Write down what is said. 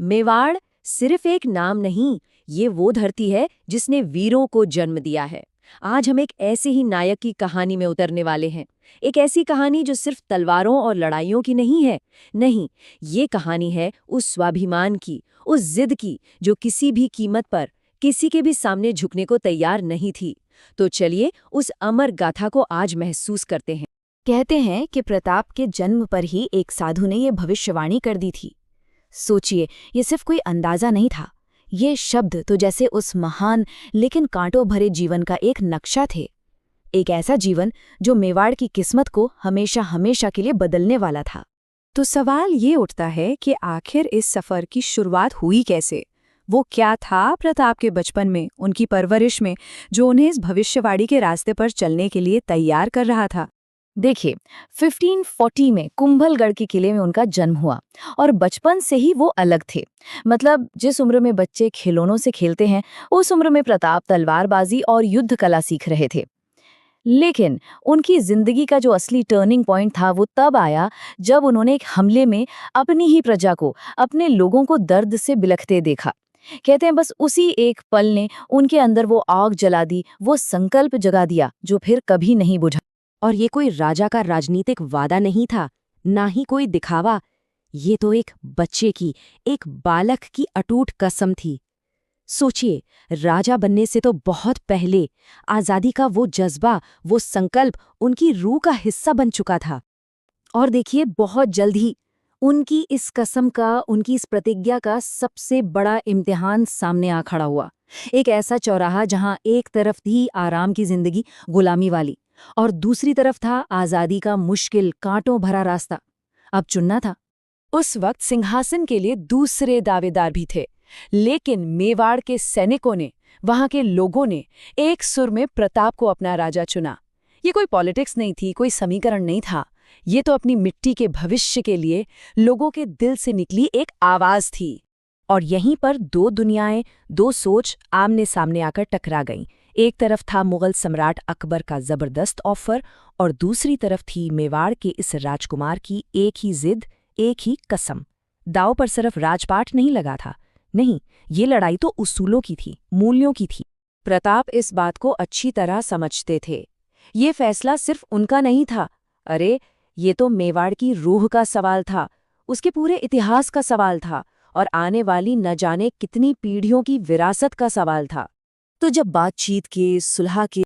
मेवाड़ सिर्फ एक नाम नहीं, ये वो धरती है जिसने वीरों को जन्म दिया है। आज हम एक ऐसे ही नायक की कहानी में उतरने वाले हैं। एक ऐसी कहानी जो सिर्फ तलवारों और लड़ाइयों की नहीं है। नहीं, ये कहानी है उस स्वाभिमान की, उस जिद की जो किसी भी कीमत पर किसी के भी सामने झुकने को तैयार नहीं थी। तो चलिए उस अमर गाथा को आज महसूस करते हैं। कहते हैं कि प्रताप के जन्म पर ही एक साधु ने ये भविष्यवाणी कर दी थी। सोचिए, ये सिर्फ कोई अंदाजा नहीं था। ये शब्द तो जैसे उस महान लेकिन कांटों भरे जीवन का एक नक्शा थे। एक ऐसा जीवन जो मेवाड़ की किस्मत को हमेशा हमेशा के लिए बदलने वाला था। तो सवाल ये उठता है कि आखिर इस सफ़र की शुरुआत हुई कैसे? वो क्या था प्रताप के बचपन में, उनकी परवरिश में, जो उन्हें इस भविष्यवाणी के रास्ते पर चलने के लिए तैयार कर रहा था? देखिए, 1540 में कुंभलगढ़ के किले में उनका जन्म हुआ और बचपन से ही वो अलग थे। मतलब जिस उम्र में बच्चे खिलौनों से खेलते हैं, उस उम्र में प्रताप तलवारबाजी और युद्ध कला सीख रहे थे। लेकिन उनकी जिंदगी का जो असली टर्निंग पॉइंट था वो तब आया जब उन्होंने एक हमले में अपनी ही प्रजा को, अपने लोगों को दर्द से बिलखते देखा। कहते हैं बस उसी एक पल ने उनके अंदर वो आग जला दी, वो संकल्प जगा दिया जो फिर कभी नहीं बुझा। और ये कोई राजा का राजनीतिक वादा नहीं था, ना ही कोई दिखावा। ये तो एक बच्चे की, एक बालक की अटूट कसम थी। सोचिए, राजा बनने से तो बहुत पहले आज़ादी का वो जज्बा, वो संकल्प उनकी रूह का हिस्सा बन चुका था। और देखिए, बहुत जल्द ही उनकी इस कसम का, उनकी इस प्रतिज्ञा का सबसे बड़ा इम्तिहान सामने आ खड़ा हुआ। एक ऐसा चौराहा जहां एक तरफ थी आराम की जिंदगी, गुलामी वाली, और दूसरी तरफ था आज़ादी का मुश्किल, कांटों भरा रास्ता। अब चुनना था। उस वक्त सिंहासन के लिए दूसरे दावेदार भी थे, लेकिन मेवाड़ के सैनिकों ने, वहां के लोगों ने एक सुर में प्रताप को अपना राजा चुना। ये कोई पॉलिटिक्स नहीं थी, कोई समीकरण नहीं था। ये तो अपनी मिट्टी के भविष्य के लिए लोगों के दिल से निकली एक आवाज थी। और यहीं पर दो दुनियाएं, दो सोच आमने सामने आकर टकरा गईं। एक तरफ था मुगल सम्राट अकबर का जबरदस्त ऑफर, और दूसरी तरफ थी मेवाड़ के इस राजकुमार की एक ही जिद, एक ही कसम। दांव पर सिर्फ राजपाट नहीं लगा था, नहीं, ये लड़ाई तो उसूलों की थी, मूल्यों की थी। प्रताप इस बात को अच्छी तरह समझते थे। ये फैसला सिर्फ उनका नहीं था, अरे ये तो मेवाड़ की रूह का सवाल था, उसके पूरे इतिहास का सवाल था, और आने वाली न जाने कितनी पीढ़ियों की विरासत का सवाल था। तो जब बातचीत के, सुलह के